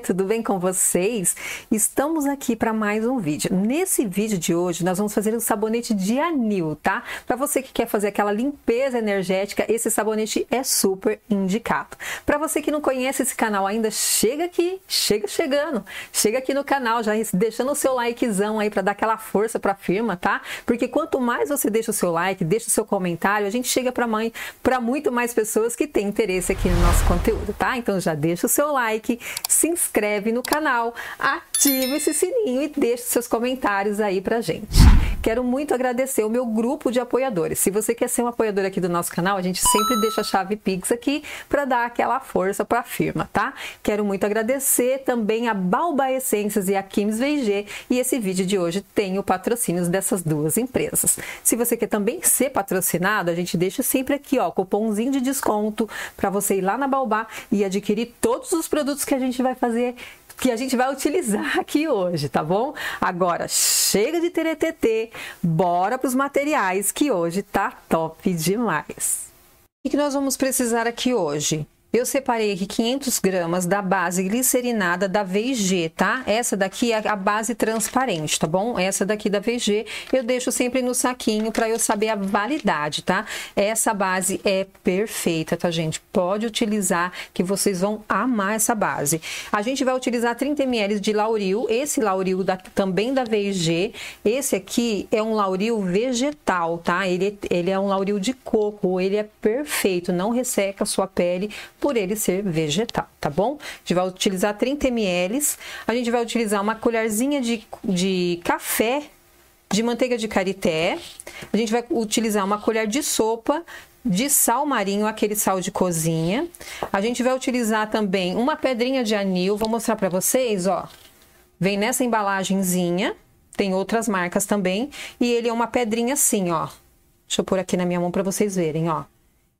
tudo bem com vocês? Estamos aqui para mais um vídeo. Nesse vídeo de hoje, nós vamos fazer um sabonete de anil, tá? Para você que quer fazer aquela limpeza energética, esse sabonete é super indicado. Para você que não conhece esse canal ainda, chega aqui, chegando. Chega aqui no canal, já deixando o seu likezão aí para dar aquela força para a firma, tá? Porque quanto mais você deixa o seu like, deixa o seu comentário, a gente chega para muito mais pessoas que têm interesse aqui no nosso conteúdo, tá? Então já deixa o seu like, se inscreve no canal, ativa esse sininho e deixa seus comentários aí pra gente. Quero muito agradecer o meu grupo de apoiadores. Se você quer ser um apoiador aqui do nosso canal, a gente sempre deixa a chave Pix aqui para dar aquela força para a firma, tá? Quero muito agradecer também a Baobá Essências e a Kims VG, e esse vídeo de hoje tem o patrocínio dessas duas empresas. Se você quer também ser patrocinado, a gente deixa sempre aqui, ó, cupomzinho de desconto para você ir lá na Baobá e adquirir todos os produtos que a gente vai fazer, que a gente vai utilizar aqui hoje, tá bom? Agora, chega de TTT, bora para os materiais que hoje tá top demais. O que nós vamos precisar aqui hoje? Eu separei aqui 500 gramas da base glicerinada da VG, tá? Essa daqui é a base transparente, tá bom? Essa daqui da VG eu deixo sempre no saquinho para eu saber a validade, tá? Essa base é perfeita, tá, gente? Pode utilizar que vocês vão amar essa base. A gente vai utilizar 30 ml de lauril, esse lauril também da VG. Esse aqui é um lauril vegetal, tá? Ele é um lauril de coco, ele é perfeito, não resseca a sua pele por ele ser vegetal, tá bom? A gente vai utilizar 30 ml, a gente vai utilizar uma colherzinha de café de manteiga de karité, a gente vai utilizar uma colher de sopa de sal marinho, aquele sal de cozinha, a gente vai utilizar também uma pedrinha de anil, vou mostrar para vocês, ó, vem nessa embalagenzinha, tem outras marcas também, e ele é uma pedrinha assim, ó, deixa eu pôr aqui na minha mão para vocês verem, ó.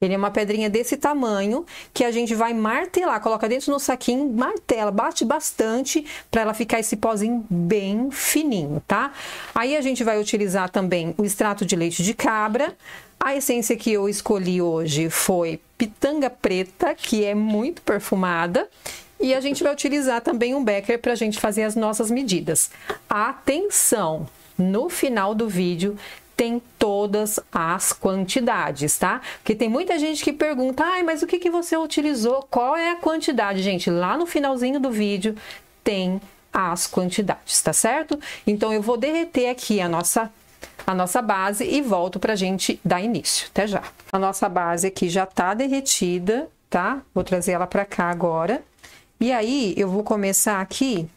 Ele é uma pedrinha desse tamanho que a gente vai martelar, coloca dentro no saquinho, martela, bate bastante para ela ficar esse pozinho bem fininho, tá? Aí a gente vai utilizar também o extrato de leite de cabra. A essência que eu escolhi hoje foi pitanga preta, que é muito perfumada. E a gente vai utilizar também um becker para a gente fazer as nossas medidas. Atenção! No final do vídeo tem todas as quantidades, tá? Porque tem muita gente que pergunta, ai, mas o que você utilizou? Qual é a quantidade? Gente, lá no finalzinho do vídeo tem as quantidades, tá certo? Então eu vou derreter aqui a nossa base e volto pra gente dar início. Até já. A nossa base aqui já tá derretida, tá? Vou trazer ela pra cá agora. E aí eu vou começar aqui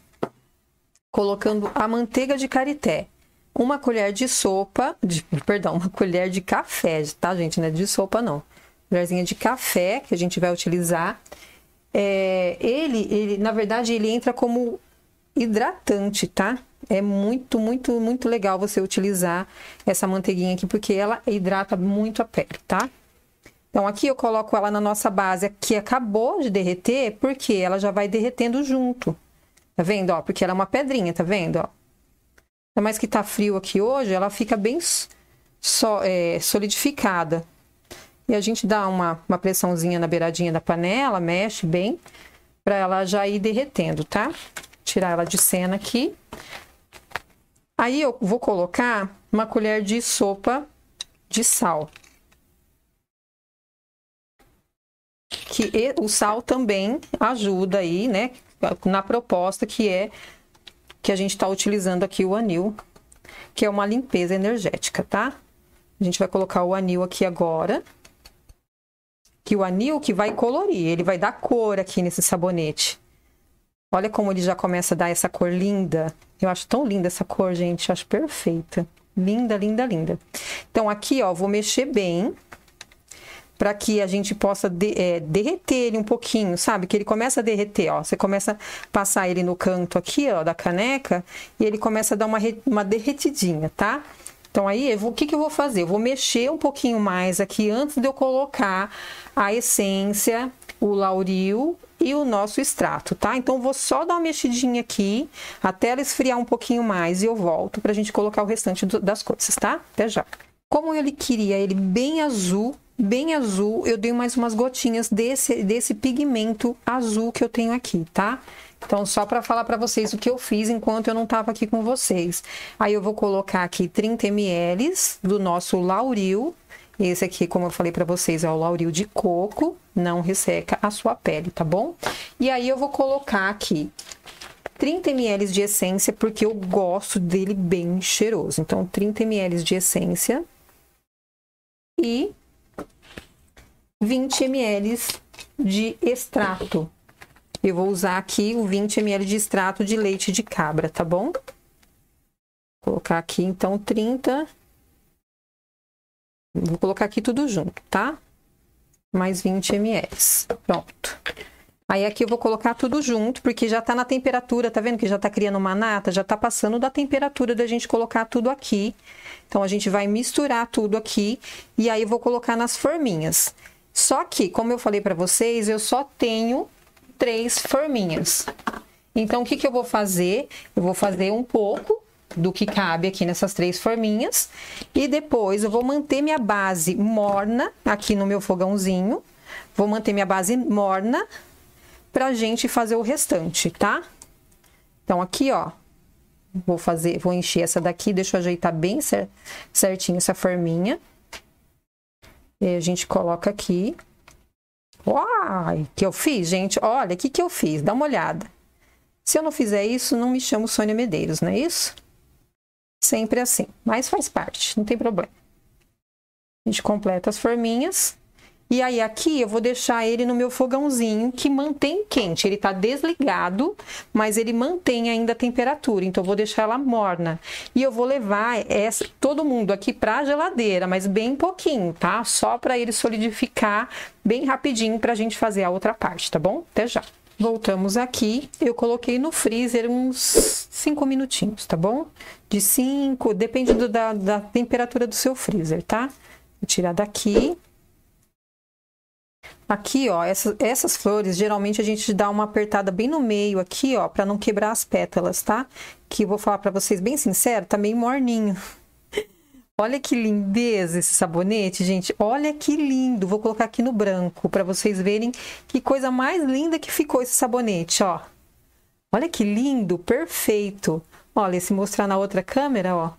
colocando a manteiga de karité. Uma colher de sopa, uma colher de café, tá, gente? Não é de sopa, não. Colherzinha de café que a gente vai utilizar. Na verdade, ele entra como hidratante, tá? É muito legal você utilizar essa manteiguinha aqui, porque ela hidrata muito a pele, tá? Então, aqui eu coloco ela na nossa base, que acabou de derreter, porque ela já vai derretendo junto. Tá vendo, ó? Porque ela é uma pedrinha, tá vendo, ó? Ainda mais que tá frio aqui hoje, ela fica bem solidificada. E a gente dá uma pressãozinha na beiradinha da panela, mexe bem, para ela já ir derretendo, tá? Tirar ela de cena aqui. Aí eu vou colocar uma colher de sopa de sal. Que o sal também ajuda aí, né? Na proposta que a gente tá utilizando aqui o anil, que é uma limpeza energética, tá? A gente vai colocar o anil aqui agora. Que o anil que vai colorir, ele vai dar cor aqui nesse sabonete. Olha como ele já começa a dar essa cor linda. Eu acho tão linda essa cor, gente. Eu acho perfeita. Linda, linda, linda. Então, aqui, ó, vou mexer bem para que a gente possa derreter ele um pouquinho, sabe? Que ele começa a derreter, ó. Você começa a passar ele no canto aqui, ó, da caneca, e ele começa a dar uma derretidinha, tá? Então, aí, o que eu vou fazer? Eu vou mexer um pouquinho mais aqui antes de eu colocar a essência, o lauril e o nosso extrato, tá? Então, vou só dar uma mexidinha aqui, até ela esfriar um pouquinho mais, e eu volto pra gente colocar o restante das coisas, tá? Até já. Como ele queria ele bem azul, bem azul, eu dei mais umas gotinhas desse pigmento azul que eu tenho aqui, tá? Então, só para falar para vocês o que eu fiz enquanto eu não tava aqui com vocês. Aí eu vou colocar aqui 30 ml do nosso Lauril. Esse aqui, como eu falei para vocês, é o Lauril de coco, não resseca a sua pele, tá bom? E aí eu vou colocar aqui 30 ml de essência, porque eu gosto dele bem cheiroso. Então, 30 ml de essência e 20 ml de extrato. Eu vou usar aqui o 20 ml de extrato de leite de cabra, tá bom? Vou colocar aqui, então, 30. Vou colocar aqui tudo junto, tá? Mais 20 ml. Pronto. Aí aqui eu vou colocar tudo junto, porque já tá na temperatura, tá vendo que já tá criando uma nata? Já tá passando da temperatura da gente colocar tudo aqui. Então, a gente vai misturar tudo aqui e aí eu vou colocar nas forminhas. Só que, como eu falei pra vocês, eu só tenho 3 forminhas. Então, o que que eu vou fazer? Eu vou fazer um pouco do que cabe aqui nessas 3 forminhas. E depois eu vou manter minha base morna aqui no meu fogãozinho. Vou manter minha base morna pra gente fazer o restante, tá? Então, aqui, ó, vou encher essa daqui, deixa eu ajeitar bem certinho essa forminha. E a gente coloca aqui. Uai, que eu fiz, gente? Olha, o que que eu fiz? Dá uma olhada. Se eu não fizer isso, não me chamo Sônia Medeiros, não é isso? Sempre assim, mas faz parte, não tem problema. A gente completa as forminhas. E aí, aqui, eu vou deixar ele no meu fogãozinho, que mantém quente. Ele tá desligado, mas ele mantém ainda a temperatura. Então, eu vou deixar ela morna. E eu vou levar todo mundo aqui pra geladeira, mas bem pouquinho, tá? Só pra ele solidificar bem rapidinho pra gente fazer a outra parte, tá bom? Até já. Voltamos aqui. Eu coloquei no freezer uns 5 minutinhos, tá bom? De 5, depende da temperatura do seu freezer, tá? Vou tirar daqui. Aqui, ó, essas flores, geralmente a gente dá uma apertada bem no meio aqui, ó, pra não quebrar as pétalas, tá? Que eu vou falar pra vocês bem sincero, tá meio morninho. Olha que lindeza esse sabonete, gente. Olha que lindo. Vou colocar aqui no branco pra vocês verem que coisa mais linda que ficou esse sabonete, ó. Olha que lindo, perfeito. Olha, se mostrar na outra câmera, ó.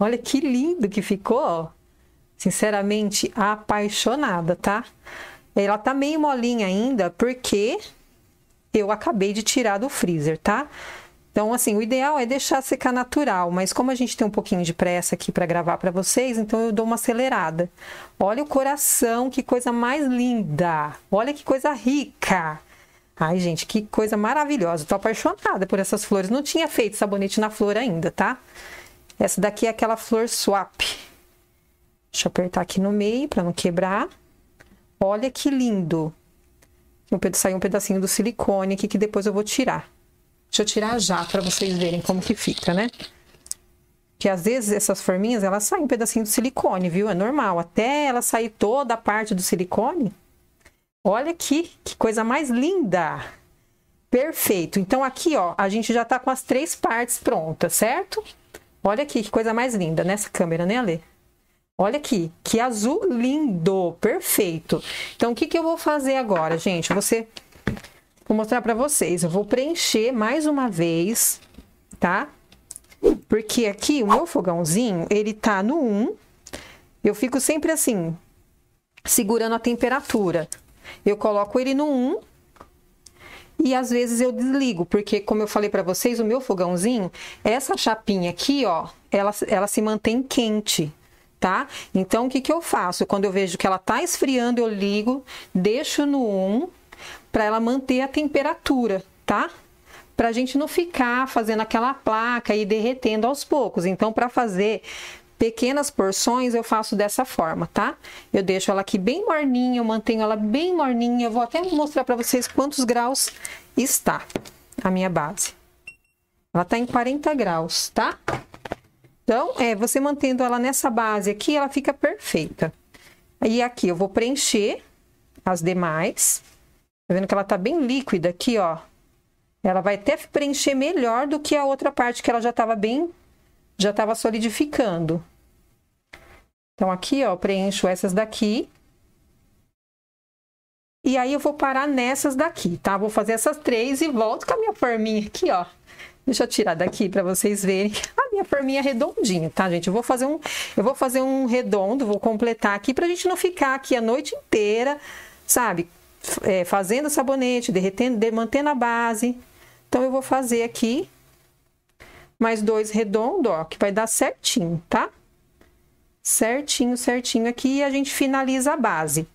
Olha que lindo que ficou, ó. Sinceramente, apaixonada, tá? Ela tá meio molinha ainda, porque eu acabei de tirar do freezer, tá? Então, assim, o ideal é deixar secar natural, mas como a gente tem um pouquinho de pressa aqui pra gravar pra vocês, então eu dou uma acelerada. Olha o coração, que coisa mais linda! Olha que coisa rica! Ai, gente, que coisa maravilhosa! Tô apaixonada por essas flores. Não tinha feito sabonete na flor ainda, tá? Essa daqui é aquela flor swap. Deixa eu apertar aqui no meio para não quebrar. Olha que lindo. Saiu um pedacinho do silicone aqui que depois eu vou tirar. Deixa eu tirar já para vocês verem como que fica, né? Que às vezes essas forminhas, elas saem um pedacinho do silicone, viu? É normal. Até ela sair toda a parte do silicone. Olha aqui, que coisa mais linda. Perfeito. Então aqui, ó, a gente já tá com as 3 partes prontas, certo? Olha aqui, que coisa mais linda nessa câmera, né, Alê? Olha aqui, que azul lindo, perfeito. Então, o que que eu vou fazer agora, gente? Vou mostrar pra vocês. Eu vou preencher mais uma vez, tá? Porque aqui, o meu fogãozinho, ele tá no 1. Eu fico sempre assim, segurando a temperatura. Eu coloco ele no 1 e às vezes eu desligo, porque como eu falei pra vocês, o meu fogãozinho, essa chapinha aqui, ó, ela se mantém quente. Tá? Então, o que que eu faço? Quando eu vejo que ela tá esfriando, eu ligo, deixo no 1 para ela manter a temperatura, tá? Pra gente não ficar fazendo aquela placa e derretendo aos poucos. Então, para fazer pequenas porções, eu faço dessa forma, tá? Eu deixo ela aqui bem morninha, eu mantenho ela bem morninha. Eu vou até mostrar para vocês quantos graus está a minha base. Ela tá em 40 graus, tá? Então, você mantendo ela nessa base aqui, ela fica perfeita. Aí, aqui, eu vou preencher as demais. Tá vendo que ela tá bem líquida aqui, ó. Ela vai até preencher melhor do que a outra parte que ela já tava solidificando. Então, aqui, ó, preencho essas daqui. E aí, eu vou parar nessas daqui, tá? Vou fazer essas 3 e volto com a minha forminha aqui, ó. Deixa eu tirar daqui para vocês verem a minha forminha redondinha, tá, gente? Eu vou fazer um redondo, vou completar aqui pra gente não ficar aqui a noite inteira, sabe? Fazendo sabonete, derretendo, mantendo a base. Então, eu vou fazer aqui mais 2 redondos, ó, que vai dar certinho, tá? Certinho, certinho aqui, e a gente finaliza a base.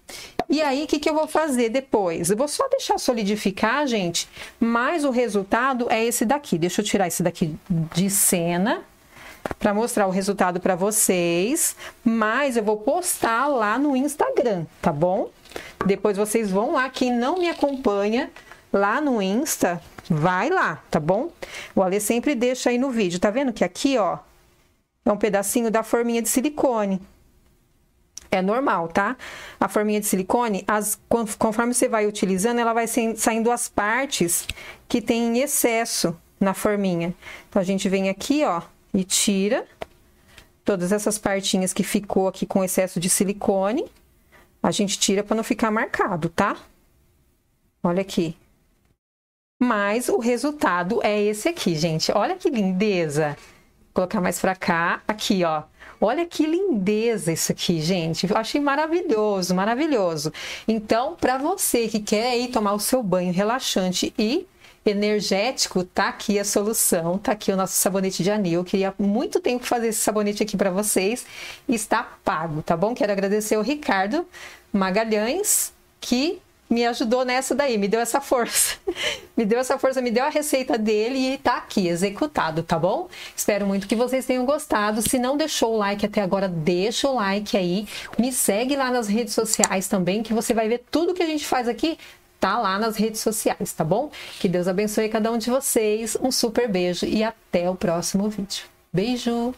E aí, o que eu vou fazer depois? Eu vou só deixar solidificar, gente, mas o resultado é esse daqui. Deixa eu tirar esse daqui de cena, para mostrar o resultado para vocês, mas eu vou postar lá no Instagram, tá bom? Depois vocês vão lá, quem não me acompanha lá no Insta, vai lá, tá bom? O Ale sempre deixa aí no vídeo, tá vendo que aqui, ó, é um pedacinho da forminha de silicone. É normal, tá? A forminha de silicone, conforme você vai utilizando, ela vai saindo as partes que tem excesso na forminha. Então, a gente vem aqui, ó, e tira todas essas partinhas que ficou aqui com excesso de silicone. A gente tira para não ficar marcado, tá? Olha aqui. Mas o resultado é esse aqui, gente. Olha que lindeza. Vou colocar mais pra cá. Aqui, ó. Olha que lindeza isso aqui, gente. Eu achei maravilhoso, maravilhoso. Então, para você que quer ir tomar o seu banho relaxante e energético, tá aqui a solução. Tá aqui o nosso sabonete de anil. Eu queria muito tempo fazer esse sabonete aqui para vocês. E está pago, tá bom? Quero agradecer ao Ricardo Magalhães, que me ajudou nessa daí, me deu essa força. Me deu essa força, me deu a receita dele e tá aqui, executado, tá bom? Espero muito que vocês tenham gostado. Se não deixou o like até agora, deixa o like aí. Me segue lá nas redes sociais também, que você vai ver tudo que a gente faz aqui, tá lá nas redes sociais, tá bom? Que Deus abençoe cada um de vocês. Um super beijo e até o próximo vídeo. Beijo!